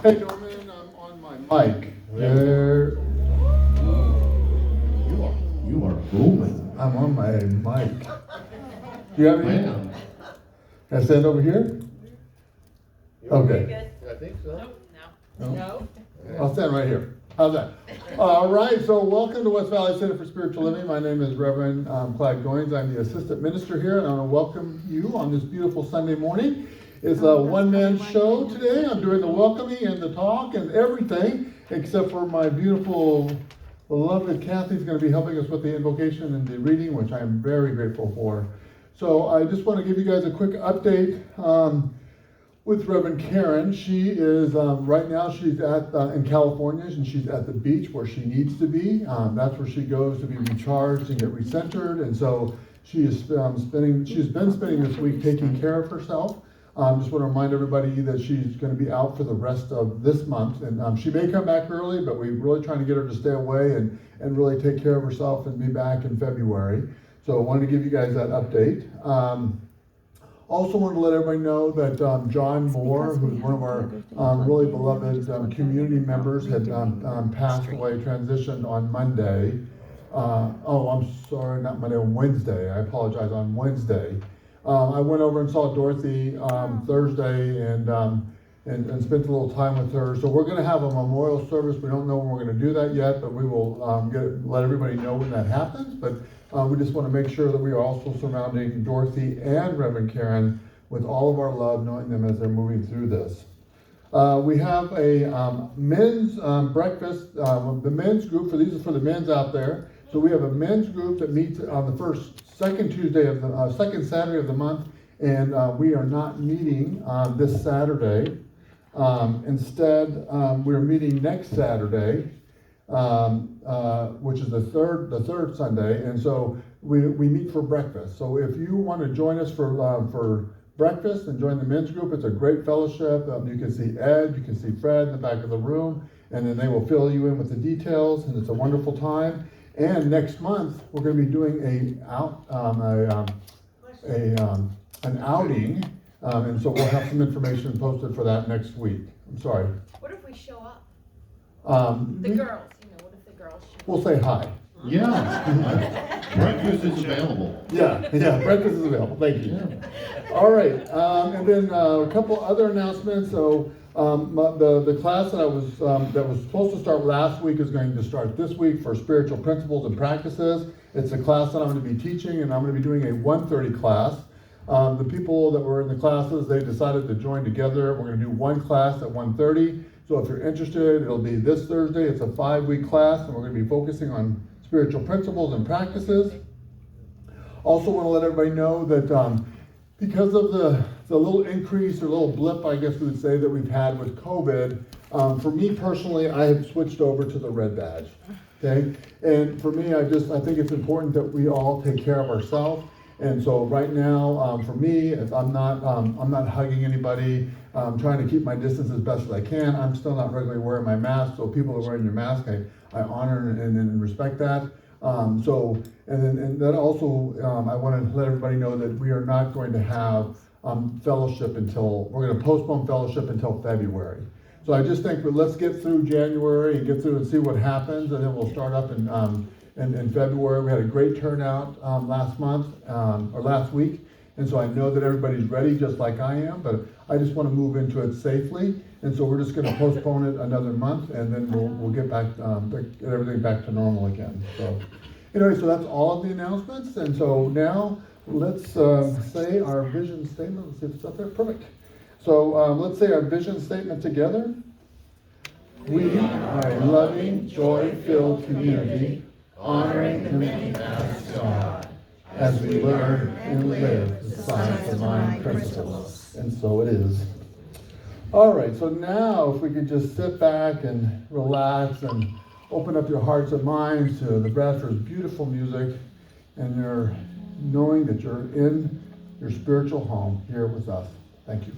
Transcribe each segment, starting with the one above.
Hey Norman, I'm on my mic. There. You are booming. I'm on my mic. Do you have any? Can I stand over here? Okay. I think so. No. I'll stand right here. How's that? All right, so welcome to West Valley Center for Spiritual Living. My name is Reverend Clyde Goins. I'm the assistant minister here, and I want to welcome you on this beautiful Sunday morning. It's a one-man show today. I'm doing the welcoming and the talk and everything, except for my beautiful, beloved Kathy's going to be helping us with the invocation and the reading, which I'm very grateful for. So I just want to give you guys a quick update with Reverend Karen. She is, right now she's in California, and she's at the beach where she needs to be. That's where she goes to be recharged and get recentered. And so she is she's been spending this week taking care of herself. Just want to remind everybody that she's going to be out for the rest of this month. And she may come back early, but we're really trying to get her to stay away and really take care of herself and be back in February. So I wanted to give you guys that update. Also wanted to let everybody know that John Moore, who's one of our really beloved community members, had passed away, transitioned on Monday. I'm sorry, not Monday, on Wednesday. I apologize, on Wednesday. I went over and saw Dorothy Thursday and spent a little time with her. So we're going to have a memorial service. We don't know when we're going to do that yet, but we will let everybody know when that happens. But we just want to make sure that we are also surrounding Dorothy and Reverend Karen with all of our love, knowing them as they're moving through this. We have a men's breakfast. The men's group, these are for the men's out there. So we have a men's group that meets on the second Saturday of the month, and we are not meeting this Saturday. Instead, we're meeting next Saturday, which is the third Sunday, and so we meet for breakfast. So if you want to join us for breakfast and join the men's group, it's a great fellowship. You can see Ed, you can see Fred in the back of the room, and then they will fill you in with the details, and it's a wonderful time. And next month we're going to be doing an outing, and so we'll have some information posted for that next week. I'm sorry. What if we show up? The girls, what if the girls show up? We'll say hi. Yeah. Breakfast is available. Yeah, breakfast is available. Thank you. Yeah. All right, and then a couple other announcements. So the class that was supposed to start last week is going to start this week for spiritual principles and practices. It's a class that I'm going to be teaching, and I'm going to be doing a 1:30 class. The people that were in the classes, they decided to join together. We're going to do one class at 1:30. So if you're interested, it'll be this Thursday. It's a 5-week class, and we're going to be focusing on spiritual principles and practices. Also want to let everybody know that because of the little increase or little blip, I guess we would say, that we've had with COVID, for me personally, I have switched over to the red badge. Okay, and for me, I think it's important that we all take care of ourselves. And so right now, for me, I'm not hugging anybody. I'm trying to keep my distance as best as I can. I'm still not regularly wearing my mask. So people are wearing your mask, I honor and respect that. And that also, I want to let everybody know that we are not going to have fellowship we're going to postpone fellowship until February. So I just think let's get through January and get through and see what happens, and then we'll start up in February. We had a great turnout last week, And so I know that everybody's ready just like I am, but I just want to move into it safely. And so we're just going to postpone it another month, and then we'll get back, get everything back to normal again. So anyway, so that's all of the announcements. And so now let's say our vision statement. Let's see if it's up there. Perfect. So let's say our vision statement together. We are a loving, joy-filled community, honoring the many paths to God, as we learn and live the science of mind principles. And so it is. All right, so now if we could just sit back and relax and open up your hearts and minds to the Bradford's beautiful music, and you're knowing that you're in your spiritual home here with us. Thank you.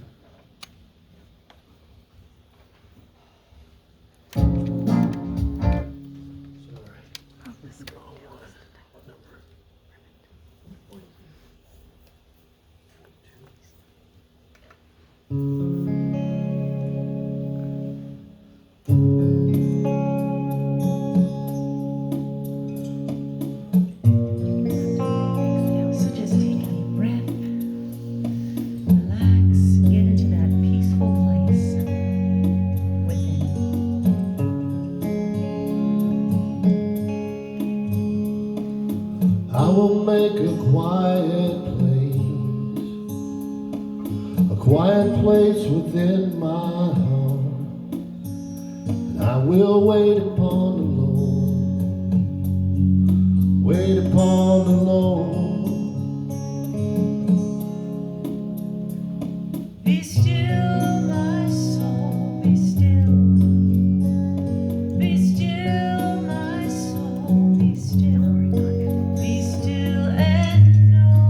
Place within my heart, and I will wait upon the Lord, wait upon the Lord. Be still, my soul, be still. Be still, my soul, be still. Be still and know.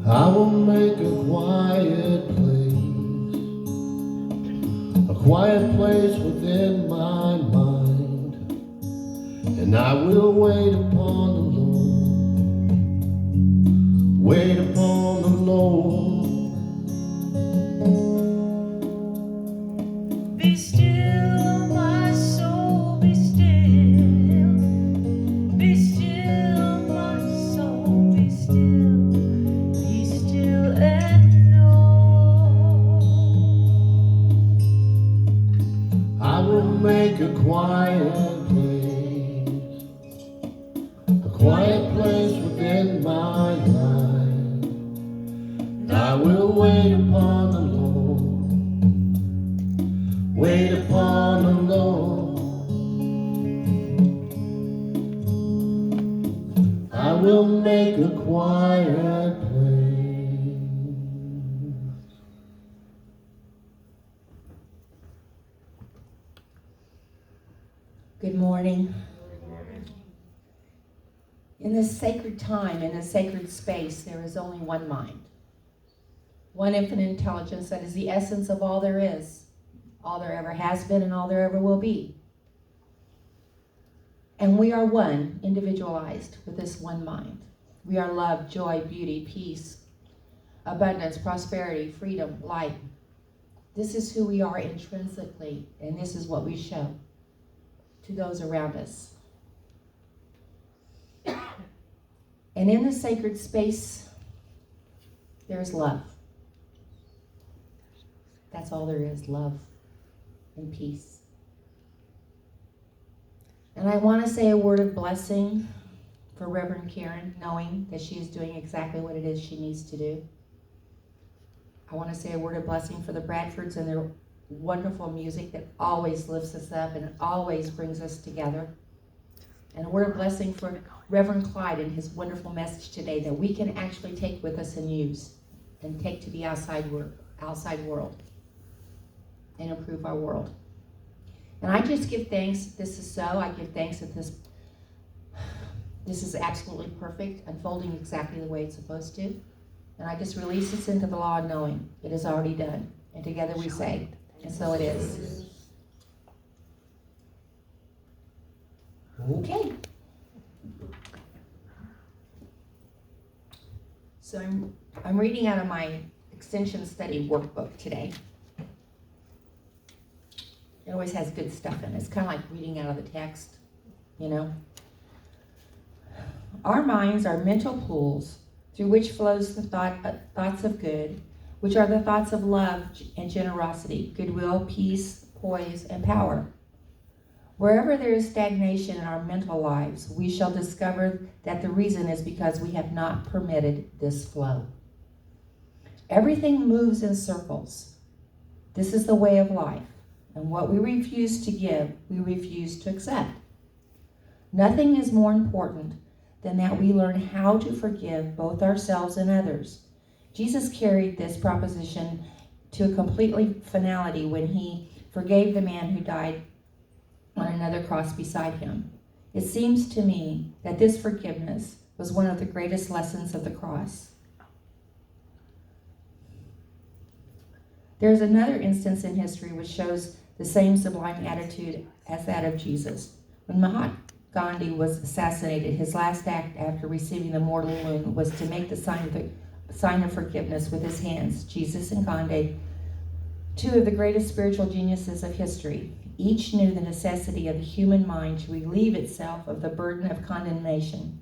I will make a quiet place within my mind, and I will wait upon the Lord, wait upon the Lord. Be still, my soul, be still. Be still, my soul, be still. Be still and know. I will make a quiet place within my life. And I will wait upon the Lord, wait upon the Lord. I will make a quiet place. Good morning. In this sacred time, in this sacred space, there is only one mind, one infinite intelligence that is the essence of all there is, all there ever has been, and all there ever will be. And we are one, individualized with this one mind. We are love, joy, beauty, peace, abundance, prosperity, freedom, light. This is who we are intrinsically, and this is what we show to those around us. And in the sacred space, there's love. That's all there is, love and peace. And I want to say a word of blessing for Reverend Karen, knowing that she is doing exactly what it is she needs to do. I want to say a word of blessing for the Bradfords and their wonderful music that always lifts us up and always brings us together. And a word of blessing for Reverend Clyde and his wonderful message today that we can actually take with us and use and take to the outside world and improve our world. And I just give thanks that this is so. I give thanks that this is absolutely perfect, unfolding exactly the way it's supposed to. And I just release this into the law of knowing it is already done. And together we say, and so it is. Okay. So I'm reading out of my extension study workbook today. It always has good stuff in it. It's kind of like reading out of the text, you know. Our minds are mental pools through which flows the thoughts of good, which are the thoughts of love and generosity, goodwill, peace, poise, and power. Wherever there is stagnation in our mental lives, we shall discover that the reason is because we have not permitted this flow. Everything moves in circles. This is the way of life, and what we refuse to give, we refuse to accept. Nothing is more important than that we learn how to forgive both ourselves and others. Jesus carried this proposition to a completely finality when he forgave the man who died on another cross beside him. It seems to me that this forgiveness was one of the greatest lessons of the cross. There's another instance in history which shows the same sublime attitude as that of Jesus. When Mahatma Gandhi was assassinated, his last act after receiving the mortal wound was to make the sign of forgiveness with his hands. Jesus and Gandhi, two of the greatest spiritual geniuses of history, each knew the necessity of the human mind to relieve itself of the burden of condemnation,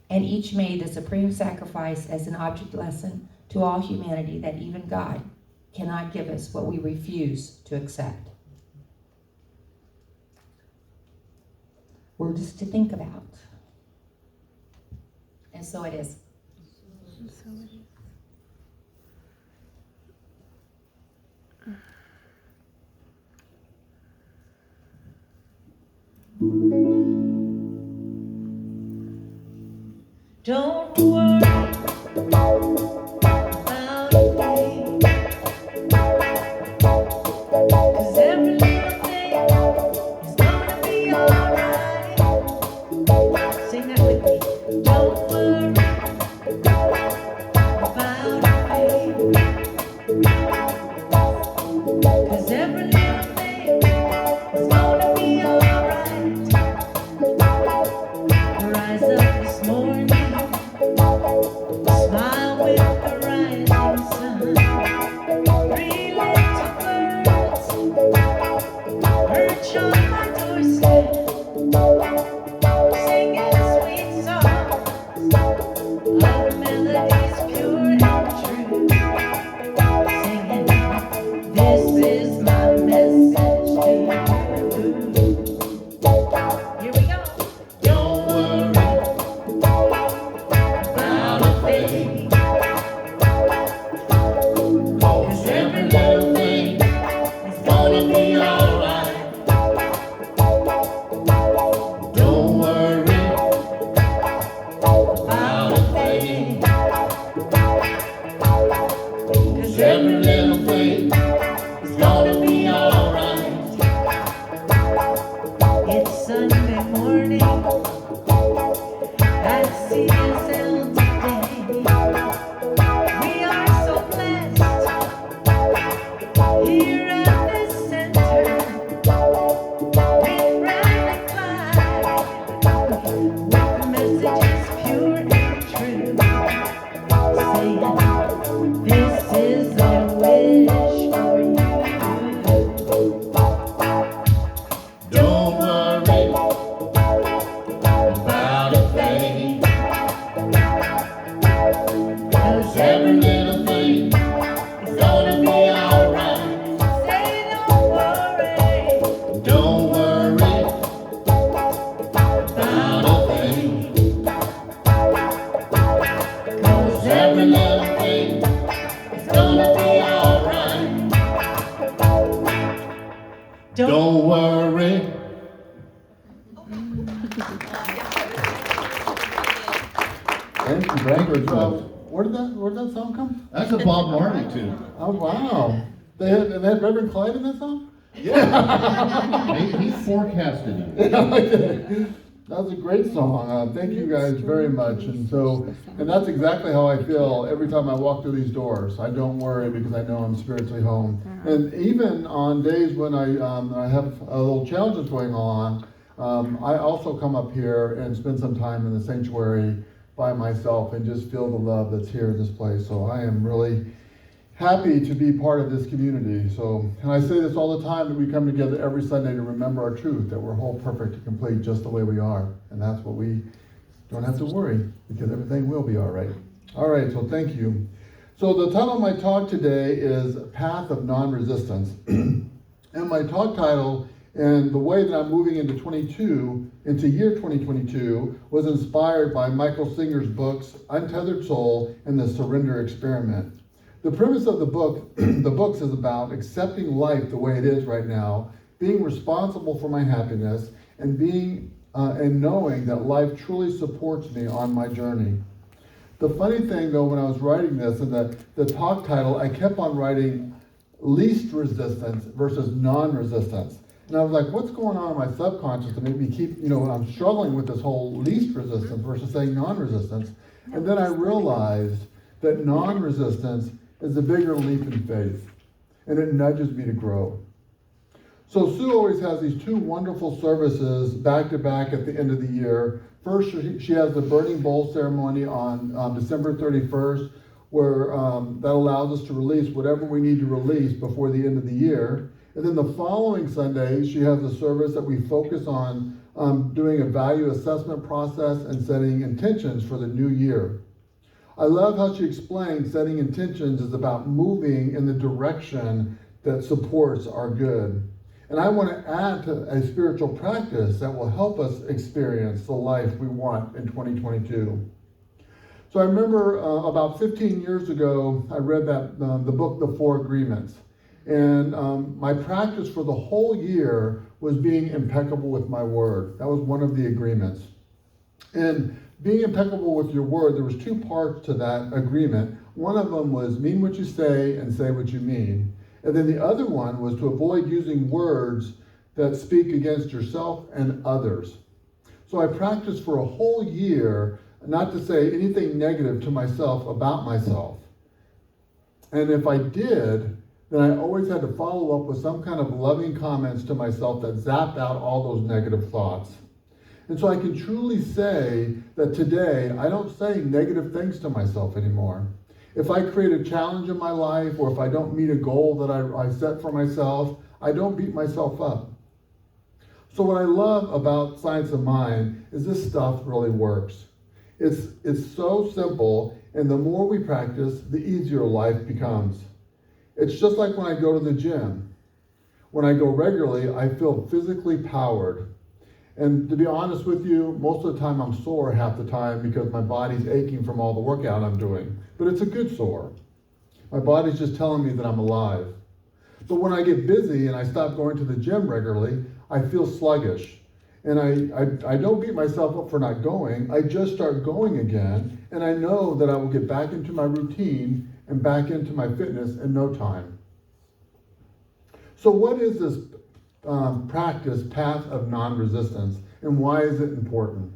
and each made the supreme sacrifice as an object lesson to all humanity that even God cannot give us what we refuse to accept. Words to think about. And so it is. Don't worry about a thing, 'cause every little thing is gonna be alright. Sing that with me. Don't worry about a thing, 'cause every little thing is gonna be alright. Rise up this morning, smile with the rising sun. Three little birds perch on my doorstep, singing sweet songs of melodies pure and true. Singing, this is my message to you. Here we go. Don't worry about a thing, 'cause every little thing is gonna be alright. Don't worry about a thing, 'cause every little thing is gonna be alright. It's Sunday morning at CSL today. We are so blessed here at this center with Reverend Clyde, with messages pure and true, saying, this is our wish for you. Don't worry about a thing, 'cause every little thing is gonna be alright. Say don't worry. Don't worry about a thing, 'cause every little thing is gonna be alright. Don't worry. Thank you very much. Where did that song come? That's a Bob Marley tune. Oh, wow. They had Reverend Clyde in that song? He forecasted it. Okay. That was a great song. Thank you guys very much. And that's exactly how I feel every time I walk through these doors. I don't worry because I know I'm spiritually home. And even on days when I have little challenges going on, I also come up here and spend some time in the sanctuary by myself and just feel the love that's here in this place. So I am really happy to be part of this community. So, and I say this all the time, that we come together every Sunday to remember our truth, that we're whole, perfect, and complete just the way we are. And that's what we don't have to worry, because everything will be all right. All right, so thank you. So the title of my talk today is Path of Nonresistance. And my talk title, and the way that I'm moving into year 2022, was inspired by Michael Singer's books, Untethered Soul and The Surrender Experiment. The premise of the books is about accepting life the way it is right now, being responsible for my happiness, and knowing that life truly supports me on my journey. The funny thing, though, when I was writing this, and the talk title, I kept on writing least resistance versus non-resistance. And I was like, what's going on in my subconscious to make me keep, I'm struggling with this whole least resistance versus saying non-resistance. And then I realized that non-resistance is a bigger leap in faith, and it nudges me to grow. So Sue always has these two wonderful services back to back at the end of the year. First, she has the Burning Bowl ceremony on December 31st, where that allows us to release whatever we need to release before the end of the year. And then the following Sunday, she has a service that we focus on doing a value assessment process and setting intentions for the new year. I love how she explained setting intentions is about moving in the direction that supports our good. And I want to add to a spiritual practice that will help us experience the life we want in 2022. So I remember about 15 years ago, I read the book, The Four Agreements. And my practice for the whole year was being impeccable with my word. That was one of the agreements. And being impeccable with your word, there was two parts to that agreement. One of them was mean what you say and say what you mean. And then the other one was to avoid using words that speak against yourself and others. So I practiced for a whole year not to say anything negative to myself about myself. And if I did, then I always had to follow up with some kind of loving comments to myself that zapped out all those negative thoughts. And so I can truly say that today, I don't say negative things to myself anymore. If I create a challenge in my life, or if I don't meet a goal that I set for myself, I don't beat myself up. So what I love about Science of Mind is this stuff really works. It's so simple, and the more we practice, the easier life becomes. It's just like when I go to the gym. When I go regularly, I feel physically powered. And to be honest with you, most of the time I'm sore half the time because my body's aching from all the workout I'm doing. But it's a good sore. My body's just telling me that I'm alive. But when I get busy and I stop going to the gym regularly, I feel sluggish. And I don't beat myself up for not going. I just start going again, and I know that I will get back into my routine and back into my fitness in no time. So what is this practice, Path of Nonresistance, and why is it important?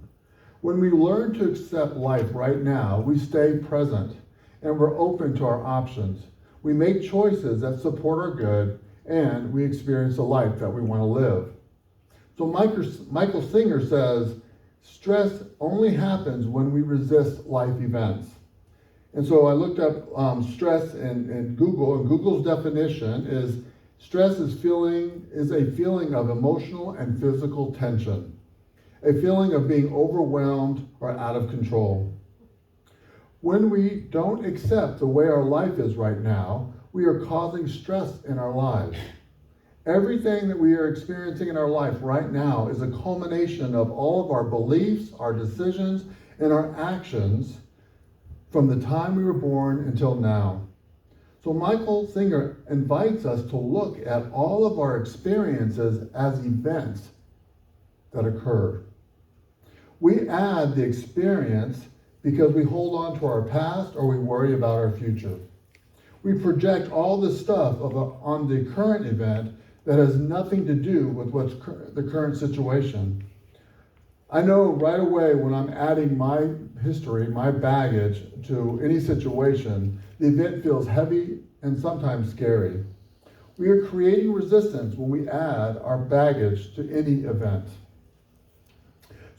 When we learn to accept life right now, we stay present and we're open to our options. We make choices that support our good, and we experience the life that we want to live. So Michael Singer says, stress only happens when we resist life events. And so I looked up stress in Google, and Google's definition is stress is a feeling of emotional and physical tension, a feeling of being overwhelmed or out of control. When we don't accept the way our life is right now, we are causing stress in our lives. Everything that we are experiencing in our life right now is a culmination of all of our beliefs, our decisions, and our actions from the time we were born until now. So Michael Singer invites us to look at all of our experiences as events that occurred. We add the experience because we hold on to our past or we worry about our future. We project all this stuff on the current event that has nothing to do with what's the current situation. I know right away when I'm adding my history, my baggage to any situation, the event feels heavy and sometimes scary. We are creating resistance when we add our baggage to any event.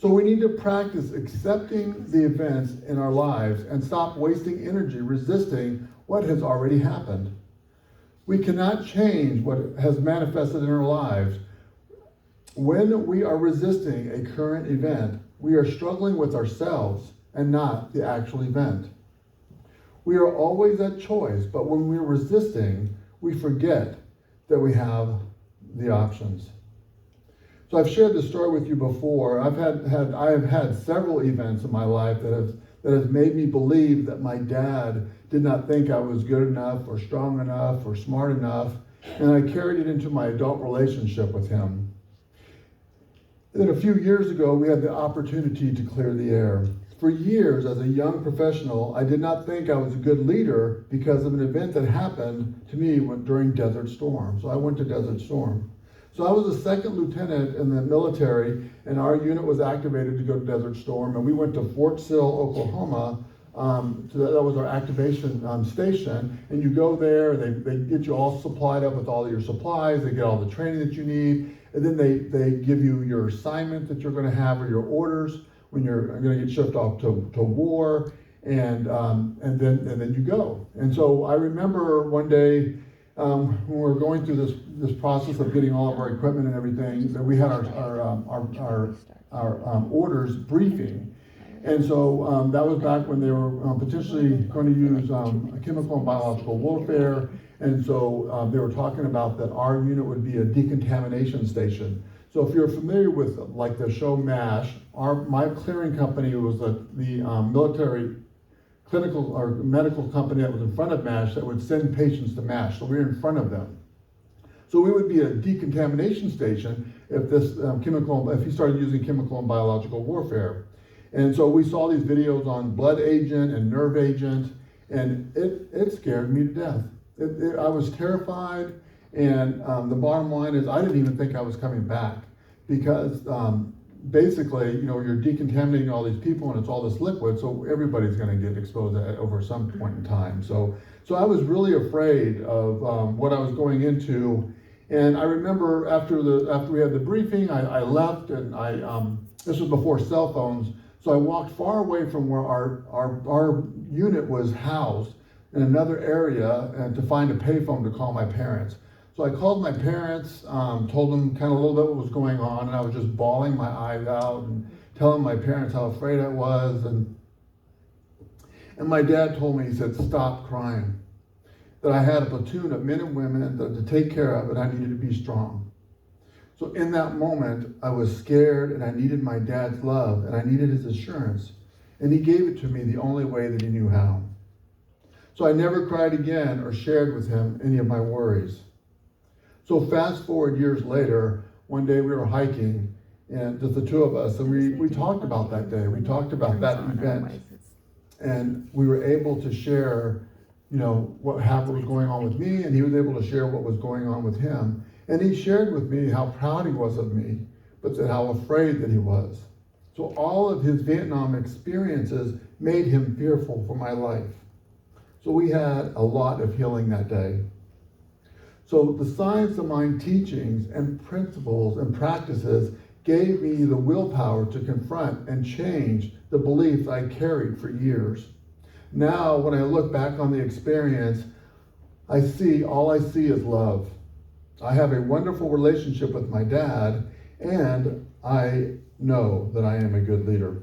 So we need to practice accepting the events in our lives and stop wasting energy resisting what has already happened. We cannot change what has manifested in our lives. When we are resisting a current event, we are struggling with ourselves and not the actual event. We are always at choice, but when we're resisting, we forget that we have the options. So I've shared this story with you before. I have had several events in my life that have made me believe that my dad did not think I was good enough or strong enough or smart enough, and I carried it into my adult relationship with him. Then a few years ago, we had the opportunity to clear the air. For years, as a young professional, I did not think I was a good leader because of an event that happened to me during Desert Storm. So I went to Desert Storm. So I was a second lieutenant in the military, and our unit was activated to go to Desert Storm, and we went to Fort Sill, Oklahoma. So that was our activation station, and you go there, they get you all supplied up with all of your supplies, they get all the training that you need, and then they give you your assignment that you're going to have or your orders when you're going to get shipped off to war, and then you go. And so I remember one day when we were going through this process of getting all of our equipment and everything, that we had our orders briefing. And so that was back when they were potentially going to use chemical and biological warfare. And so they were talking about that our unit would be a decontamination station. So if you're familiar with like the show MASH, my clearing company was the military clinical or medical company that was in front of MASH that would send patients to MASH. So we were in front of them. So we would be a decontamination station if if he started using chemical and biological warfare. And so we saw these videos on blood agent and nerve agent, and it scared me to death. I was terrified, and the bottom line is I didn't even think I was coming back because basically, you're decontaminating all these people and it's all this liquid, so everybody's going to get exposed over some point in time. So I was really afraid of what I was going into, and I remember after we had the briefing, I left, and this was before cell phones. So I walked far away from where our unit was housed in another area and to find a payphone to call my parents. So I called my parents, told them kind of a little bit what was going on, and I was just bawling my eyes out and telling my parents how afraid I was. And my dad told me, he said, stop crying, that I had a platoon of men and women to take care of, and I needed to be strong. So in that moment, I was scared, and I needed my dad's love, and I needed his assurance. And he gave it to me the only way that he knew how. So I never cried again or shared with him any of my worries. So fast forward years later, one day we were hiking, and just the two of us, and we talked about that day. We talked about that event, and we were able to share, what was going on with me, and he was able to share what was going on with him. And he shared with me how proud he was of me, but how afraid that he was. So all of his Vietnam experiences made him fearful for my life. So we had a lot of healing that day. So the Science of Mind teachings and principles and practices gave me the willpower to confront and change the beliefs I carried for years. Now, when I look back on the experience, all I see is love. I have a wonderful relationship with my dad, and I know that I am a good leader.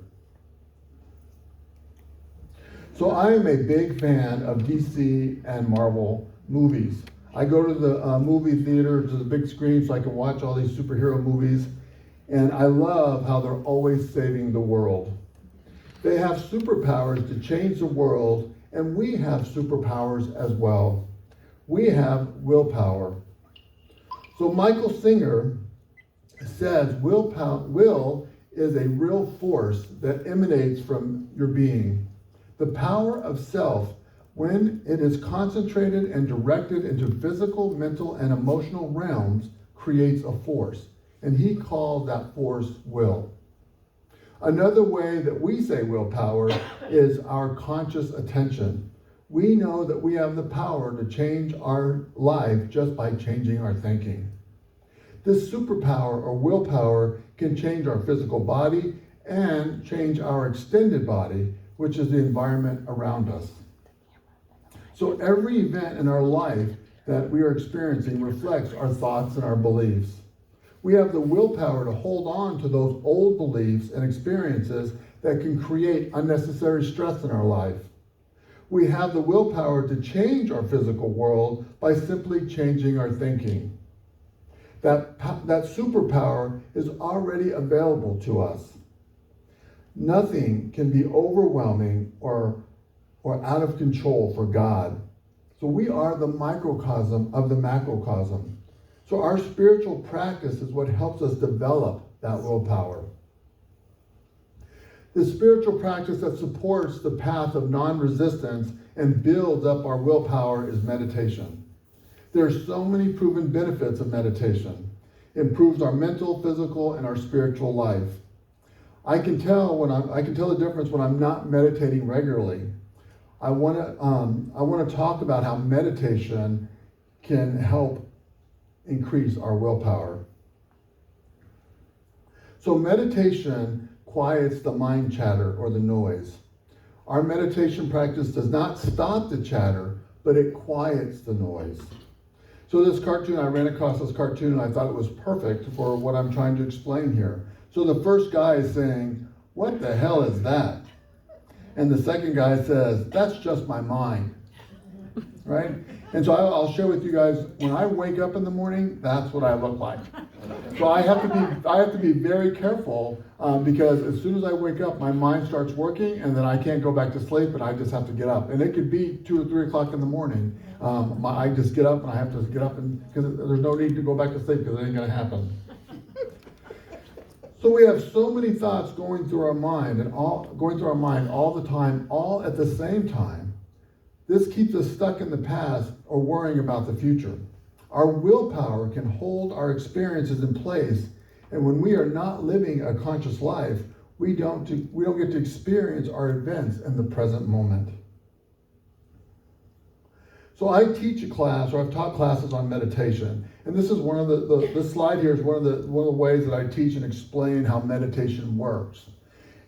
So I am a big fan of DC and Marvel movies. I go to the movie theater, to the big screen, so I can watch all these superhero movies, and I love how they're always saving the world. They have superpowers to change the world, and we have superpowers as well. We have willpower. So Michael Singer says will is a real force that emanates from your being. The power of self, when it is concentrated and directed into physical, mental, and emotional realms, creates a force. And he called that force will. Another way that we say willpower is our conscious attention. We know that we have the power to change our life just by changing our thinking. This superpower or willpower can change our physical body and change our extended body, which is the environment around us. So every event in our life that we are experiencing reflects our thoughts and our beliefs. We have the willpower to hold on to those old beliefs and experiences that can create unnecessary stress in our life. We have the willpower to change our physical world by simply changing our thinking. That superpower is already available to us. Nothing can be overwhelming or out of control for God. So we are the microcosm of the macrocosm. So our spiritual practice is what helps us develop that willpower. The spiritual practice that supports the path of non-resistance and builds up our willpower is meditation. There are so many proven benefits of meditation. It improves our mental, physical, and our spiritual life. I can tell the difference when I'm not meditating regularly. I want to talk about how meditation can help increase our willpower. So meditation quiets the mind chatter or the noise. Our meditation practice does not stop the chatter, but it quiets the noise. So this cartoon, I ran across this cartoon and I thought it was perfect for what I'm trying to explain here. So the first guy is saying, "What the hell is that?" And the second guy says, "That's just my mind." Right? And so I'll share with you guys, when I wake up in the morning, that's what I look like. So I have to be very careful because as soon as I wake up, my mind starts working and then I can't go back to sleep and I just have to get up. And it could be 2 or 3 o'clock in the morning. I just get up and I have to get up because there's no need to go back to sleep because it ain't going to happen. So we have so many thoughts going through our mind all the time, all at the same time. This keeps us stuck in the past or worrying about the future. Our willpower can hold our experiences in place, and when we are not living a conscious life, we don't get to experience our events in the present moment. So I teach a class, or I've taught classes on meditation, and this is one of this slide here is one of the ways that I teach and explain how meditation works.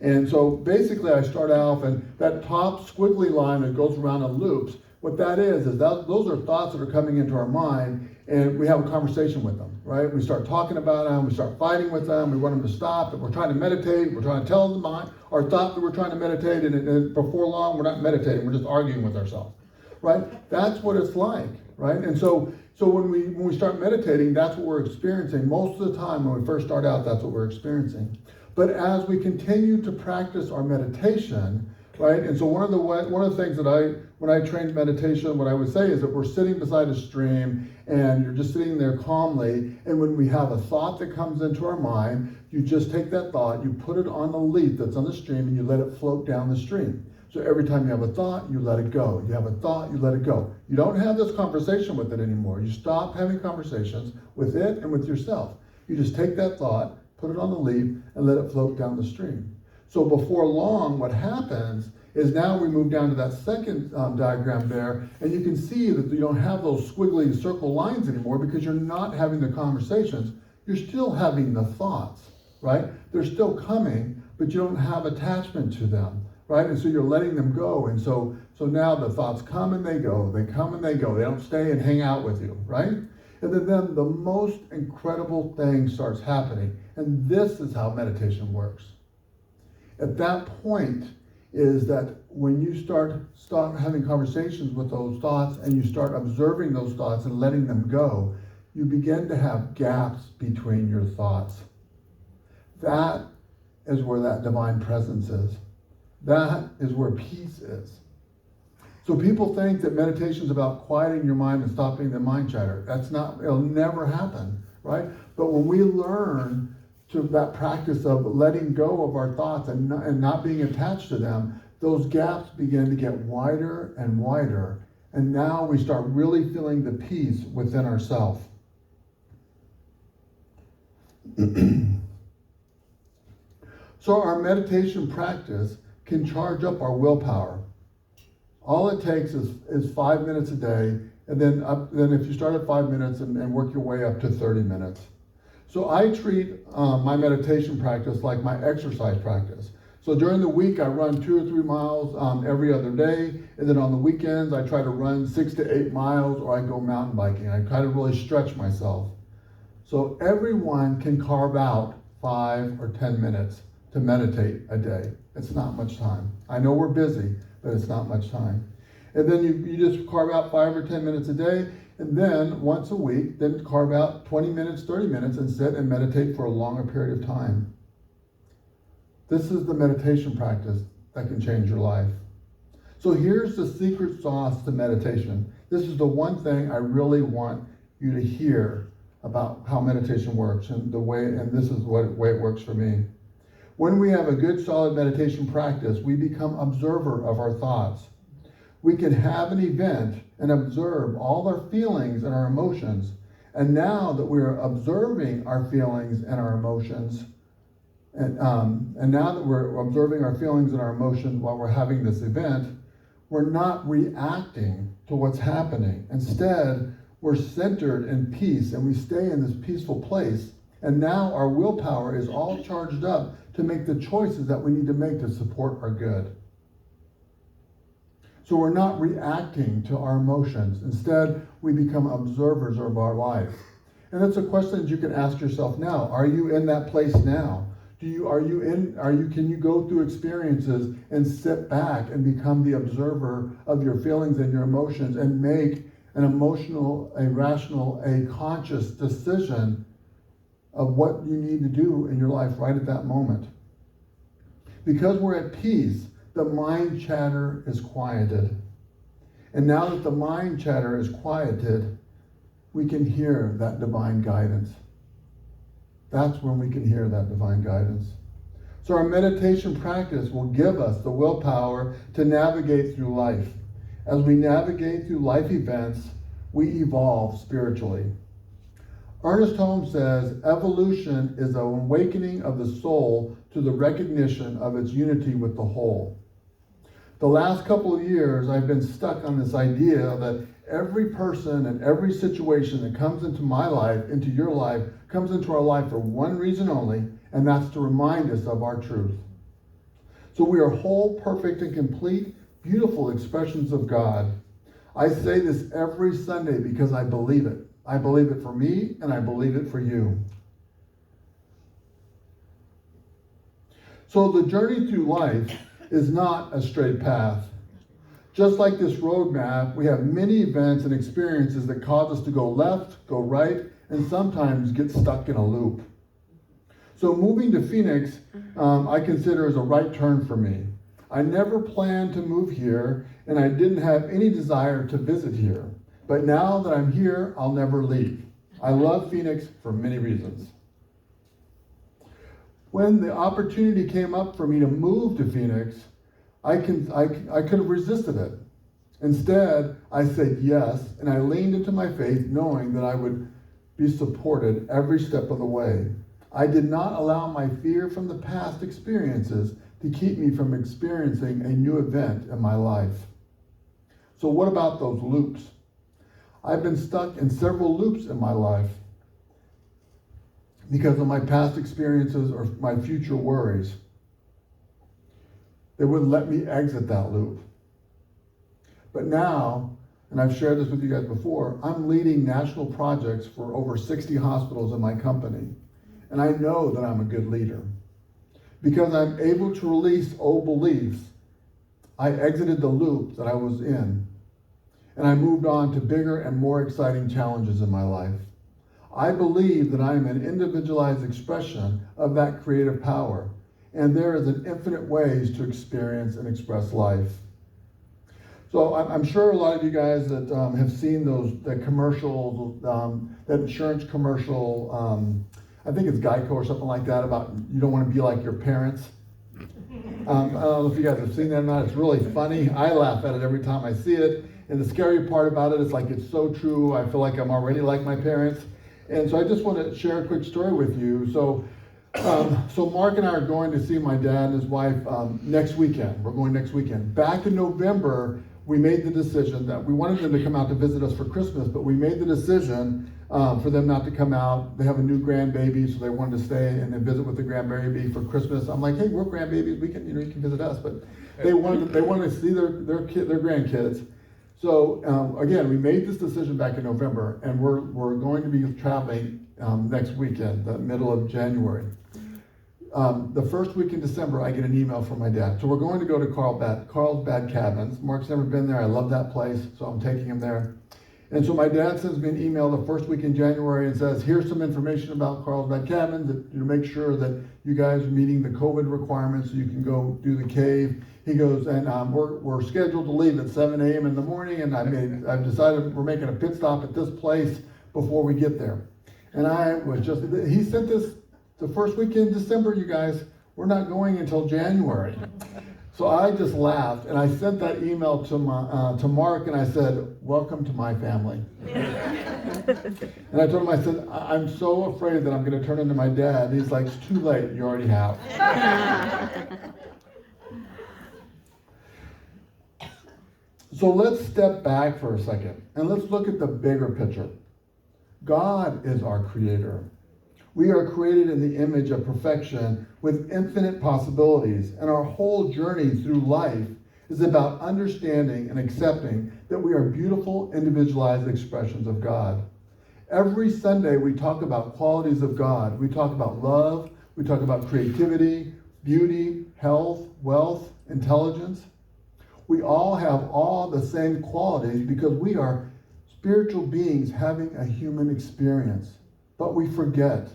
And so basically I start off, and that top squiggly line that goes around in loops, what that is those are thoughts that are coming into our mind, and we have a conversation with them, right? We start talking about them, we start fighting with them, we want them to stop, and we're trying to meditate, we're trying to tell them our thought that we're trying to meditate, and before long we're not meditating, we're just arguing with ourselves, right? That's what it's like, right? And so when we start meditating, that's what we're experiencing. Most of the time when we first start out, that's what we're experiencing. But as we continue to practice our meditation, right? And so one of the things that when I trained meditation, what I would say is that we're sitting beside a stream and you're just sitting there calmly. And when we have a thought that comes into our mind, you just take that thought, you put it on the leaf that's on the stream, and you let it float down the stream. So every time you have a thought, you let it go. You have a thought, you let it go. You don't have this conversation with it anymore. You stop having conversations with it and with yourself. You just take that thought, put it on the leaf, and let it float down the stream. So before long, what happens is now we move down to that second diagram there, and you can see that you don't have those squiggly circle lines anymore because you're not having the conversations. You're still having the thoughts, right? They're still coming, but you don't have attachment to them, right? And so you're letting them go. And so now the thoughts come and they go. They come and they go. They don't stay and hang out with you, right? And then the most incredible thing starts happening. And this is how meditation works. At that point is that when you start having conversations with those thoughts and you start observing those thoughts and letting them go, you begin to have gaps between your thoughts. That is where that divine presence is. That is where peace is. So people think that meditation is about quieting your mind and stopping the mind chatter. It'll never happen, right? But when we learn to that practice of letting go of our thoughts and not being attached to them, those gaps begin to get wider and wider. And now we start really feeling the peace within ourselves. So our meditation practice can charge up our willpower. All it takes is 5 minutes a day, and then if you start at 5 minutes and work your way up to 30 minutes. So I treat my meditation practice like my exercise practice. So during the week, I run 2 or 3 miles every other day. And then on the weekends, I try to run 6 to 8 miles, or I go mountain biking. I try to really stretch myself. So everyone can carve out 5 or 10 minutes to meditate a day. It's not much time. I know we're busy, but it's not much time. And then you just carve out 5 or 10 minutes a day. And then once a week, then carve out 20 minutes, 30 minutes, and sit and meditate for a longer period of time. This is the meditation practice that can change your life. So here's the secret sauce to meditation. This is the one thing I really want you to hear about how meditation works and this is the way it works for me. When we have a good, solid meditation practice, we become observer of our thoughts. We can have an event and observe all our feelings and our emotions. And now that we're observing our feelings and our emotions, and now that we're observing our feelings and our emotions while we're having this event, we're not reacting to what's happening. Instead, we're centered in peace and we stay in this peaceful place. And now our willpower is all charged up to make the choices that we need to make to support our good. So we're not reacting to our emotions. Instead, we become observers of our life. And that's a question that you can ask yourself now. Are you in that place now? Can you go through experiences and sit back and become the observer of your feelings and your emotions and make an emotional, a rational, a conscious decision of what you need to do in your life right at that moment? Because we're at peace, the mind chatter is quieted. And now that the mind chatter is quieted, we can hear that divine guidance. That's when we can hear that divine guidance. So our meditation practice will give us the willpower to navigate through life. As we navigate through life events, we evolve spiritually. Ernest Holmes says, evolution is an awakening of the soul to the recognition of its unity with the whole. The last couple of years, I've been stuck on this idea that every person and every situation that comes into my life, into your life, comes into our life for one reason only, and that's to remind us of our truth. So we are whole, perfect, and complete, beautiful expressions of God. I say this every Sunday because I believe it. I believe it for me, and I believe it for you. So the journey through life is not a straight path. Just like this roadmap, we have many events and experiences that cause us to go left, go right, and sometimes get stuck in a loop. So moving to Phoenix, I consider as a right turn for me. I never planned to move here, and I didn't have any desire to visit here. But now that I'm here, I'll never leave. I love Phoenix for many reasons. When the opportunity came up for me to move to Phoenix, I could have resisted it. Instead, I said yes, and I leaned into my faith knowing that I would be supported every step of the way. I did not allow my fear from the past experiences to keep me from experiencing a new event in my life. So what about those loops? I've been stuck in several loops in my life because of my past experiences or my future worries. They wouldn't let me exit that loop. But now, and I've shared this with you guys before, I'm leading national projects for over 60 hospitals in my company. And I know that I'm a good leader. Because I'm able to release old beliefs, I exited the loop that I was in. And I moved on to bigger and more exciting challenges in my life. I believe that I am an individualized expression of that creative power. And there is an infinite ways to experience and express life. So I'm sure a lot of you guys that have seen that commercial, that insurance commercial, I think it's Geico or something like that, about you don't want to be like your parents. I don't know if you guys have seen that or not. It's really funny. I laugh at it every time I see it. And the scary part about it is like it's so true. I feel like I'm already like my parents. And so I just want to share a quick story with you. So Mark and I are going to see my dad and his wife next weekend. We're going next weekend. Back in November, we made the decision that we wanted them to come out to visit us for Christmas, but we made the decision for them not to come out. They have a new grandbaby, so they wanted to stay and then visit with the grandbaby for Christmas. I'm like, hey, we're grandbabies. We can, you can visit us, but they wanted to see their grandkids. So again, we made this decision back in November, and we're going to be traveling next weekend, the middle of January. The first week in December, I get an email from my dad. So we're going to go to Carlsbad Cabins. Mark's never been there. I love that place, so I'm taking him there. And so my dad sends me an email the first week in January and says, here's some information about Carlsbad Cabins to make sure that you guys are meeting the COVID requirements so you can go do the cave. He goes, and we're scheduled to leave at 7 a.m. in the morning, and I've decided we're making a pit stop at this place before we get there. And he sent this the first week in December, you guys. We're not going until January. So I just laughed, and I sent that email to Mark, and I said, welcome to my family. And I told him, I said, I'm so afraid that I'm going to turn into my dad. And he's like, it's too late, you already have. So let's step back for a second, and let's look at the bigger picture. God is our creator. We are created in the image of perfection with infinite possibilities, and our whole journey through life is about understanding and accepting that we are beautiful, individualized expressions of God. Every Sunday we talk about qualities of God. We talk about love, we talk about creativity, beauty, health, wealth, intelligence. We all have all the same qualities because we are spiritual beings having a human experience. But we forget.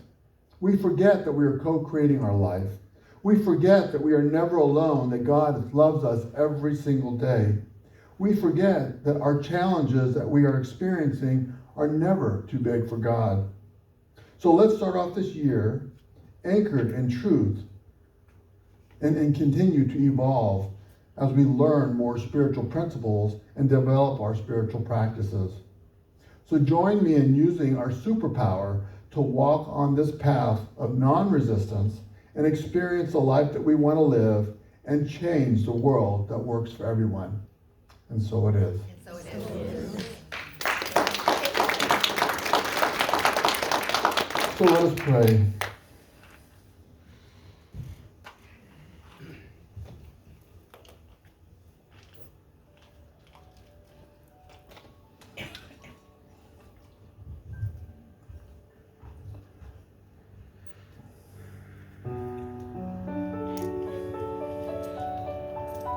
We forget that we are co-creating our life. We forget that we are never alone, that God loves us every single day. We forget that our challenges that we are experiencing are never too big for God. So let's start off this year anchored in truth and continue to evolve as we learn more spiritual principles and develop our spiritual practices. So join me in using our superpower to walk on this path of non-resistance and experience the life that we want to live and change the world that works for everyone. And so it is. And so it is. So let us pray.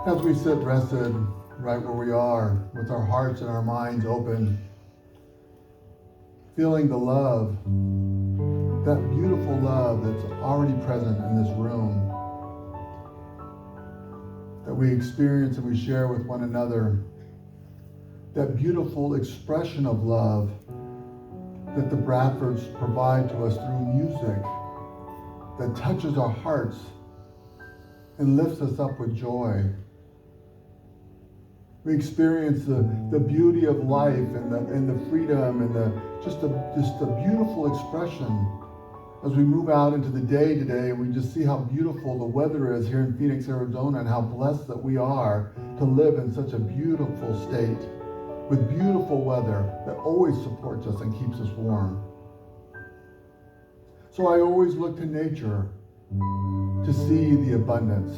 As we sit rested right where we are, with our hearts and our minds open, feeling the love, that beautiful love that's already present in this room, that we experience and we share with one another, that beautiful expression of love that the Bradfords provide to us through music that touches our hearts and lifts us up with joy. We experience the beauty of life and the freedom and just a beautiful expression as we move out into the day today. We just see how beautiful the weather is here in Phoenix, Arizona, and how blessed that we are to live in such a beautiful state with beautiful weather that always supports us and keeps us warm. So I always look to nature to see the abundance.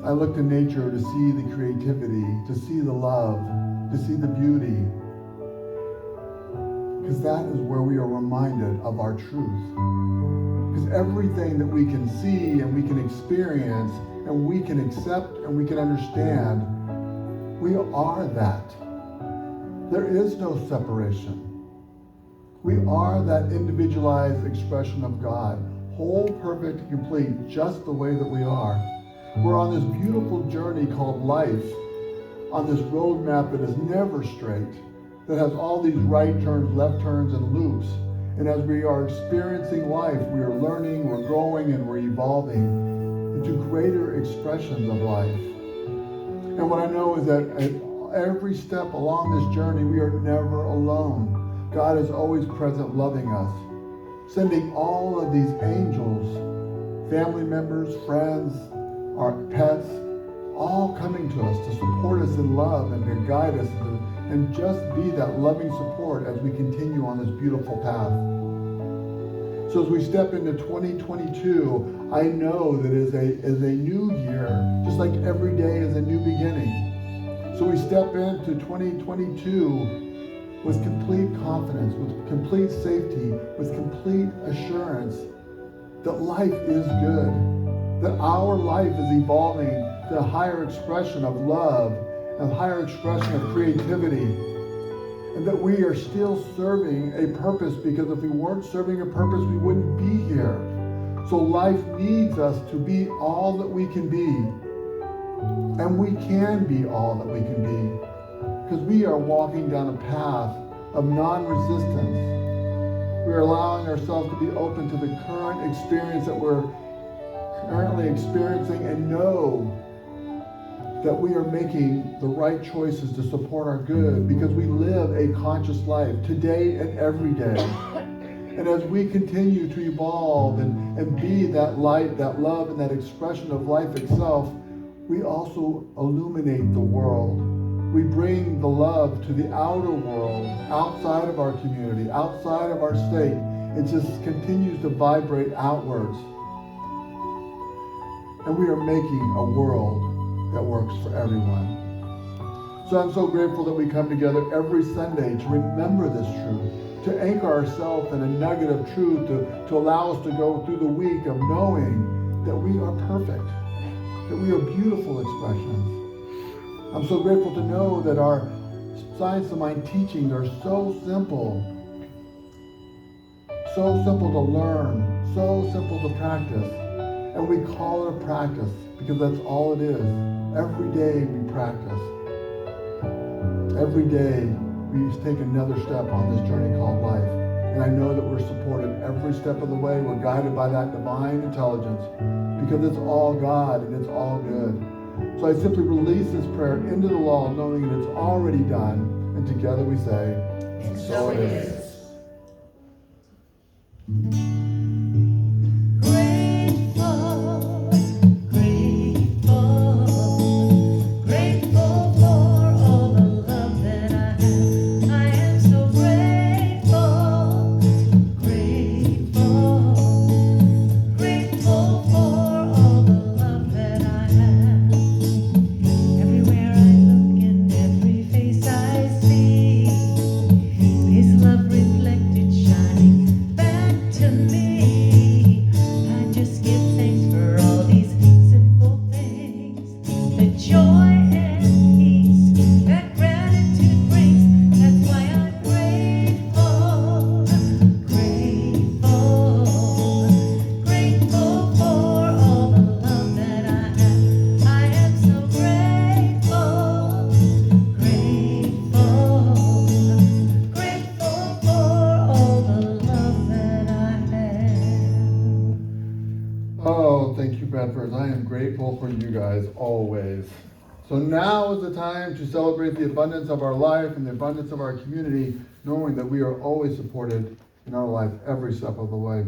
I look to nature to see the creativity, to see the love, to see the beauty. Because that is where we are reminded of our truth. Because everything that we can see and we can experience and we can accept and we can understand, we are that. There is no separation. We are that individualized expression of God, whole, perfect, and complete, just the way that we are. We're on this beautiful journey called life, on this roadmap that is never straight, that has all these right turns, left turns, and loops. And as we are experiencing life, we are learning, we're growing, and we're evolving into greater expressions of life. And what I know is that at every step along this journey, we are never alone. God is always present, loving us, sending all of these angels, family members, friends, our pets, all coming to us to support us in love and to guide us and just be that loving support as we continue on this beautiful path. So as we step into 2022, I know that is a new year, just like every day is a new beginning. So we step into 2022 with complete confidence, with complete safety, with complete assurance that life is good, that our life is evolving to a higher expression of love, a higher expression of creativity, and that we are still serving a purpose, because if we weren't serving a purpose, we wouldn't be here. So life needs us to be all that we can be, and we can be all that we can be, because we are walking down a path of non-resistance. We are allowing ourselves to be open to the current experience that we're currently experiencing, and know that we are making the right choices to support our good, because we live a conscious life today and every day. And as we continue to evolve and be that light, that love, and that expression of life itself, we also illuminate the world. We bring the love to the outer world, outside of our community, outside of our state. It just continues to vibrate outwards. And we are making a world that works for everyone. So I'm so grateful that we come together every Sunday to remember this truth, to anchor ourselves in a nugget of truth, to allow us to go through the week of knowing that we are perfect, that we are beautiful expressions. I'm so grateful to know that our Science of Mind teachings are so simple to learn, so simple to practice. And we call it a practice because that's all it is. Every day we practice. Every day we take another step on this journey called life. And I know that we're supported every step of the way. We're guided by that divine intelligence, because it's all God and it's all good. So I simply release this prayer into the law, knowing that it's already done. And together we say, and so it is. I am grateful for you guys always. So now is the time to celebrate the abundance of our life and the abundance of our community, knowing that we are always supported in our life every step of the way.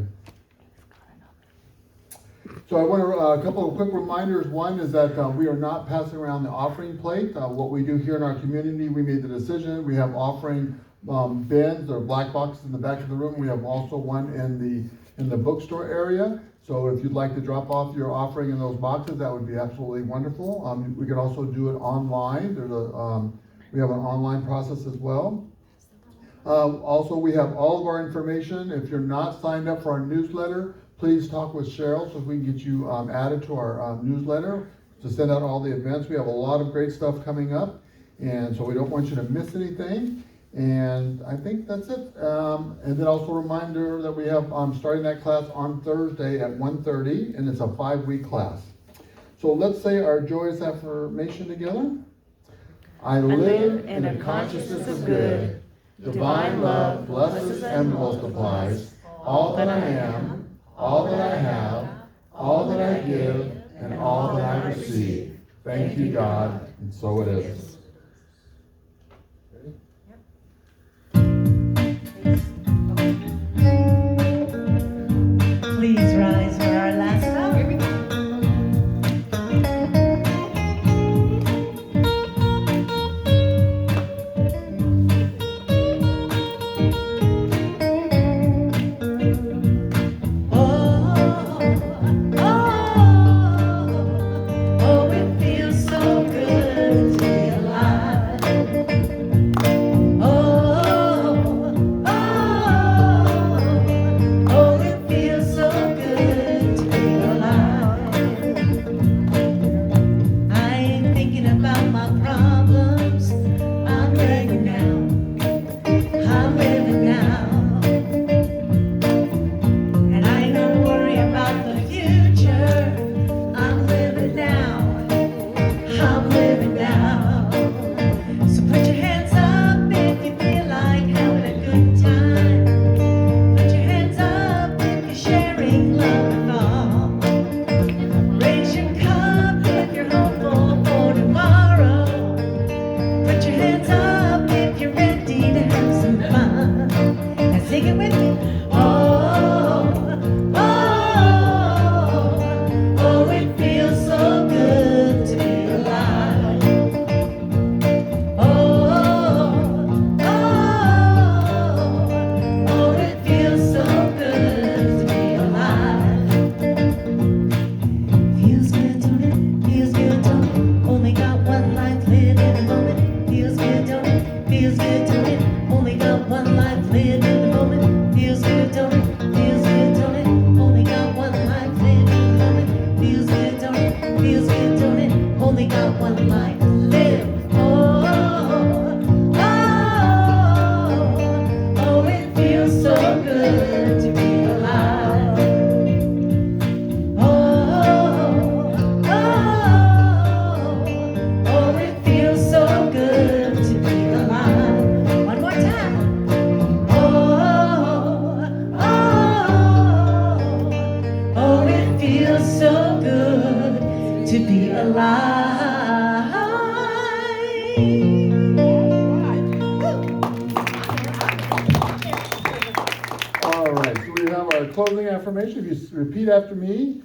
So I want a couple of quick reminders. One is that we are not passing around the offering plate. What we do here in our community, we made the decision. We have offering bins or black boxes in the back of the room. We have also one in the bookstore area. So if you'd like to drop off your offering in those boxes, that would be absolutely wonderful. We can also do it online. We have an online process as well. Also, we have all of our information. If you're not signed up for our newsletter, please talk with Cheryl so we can get you added to our newsletter to send out all the events. We have a lot of great stuff coming up, and so we don't want you to miss anything. And I think that's it. And then also a reminder that we have starting that class on Thursday at 1:30, and it's a 5-week class. So let's say our joyous affirmation together. I live in a consciousness of good. Divine love blesses and multiplies all that I am, all that I have, all that I give, and all that I receive. Thank you, God, and so it is. Please rise for our last song. Here we go. our closing affirmation. If you repeat after me,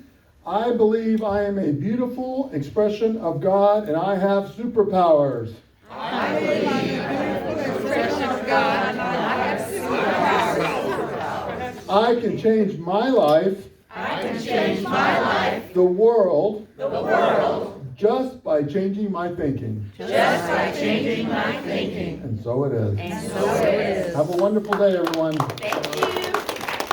I believe I am a beautiful expression of God and I have superpowers. I believe I am an expression of God and I have superpowers. I can change my life, I can change my life, the world, just by changing my thinking. by changing my thinking. And so it is. And so it is. Have a wonderful day, everyone. Thank you.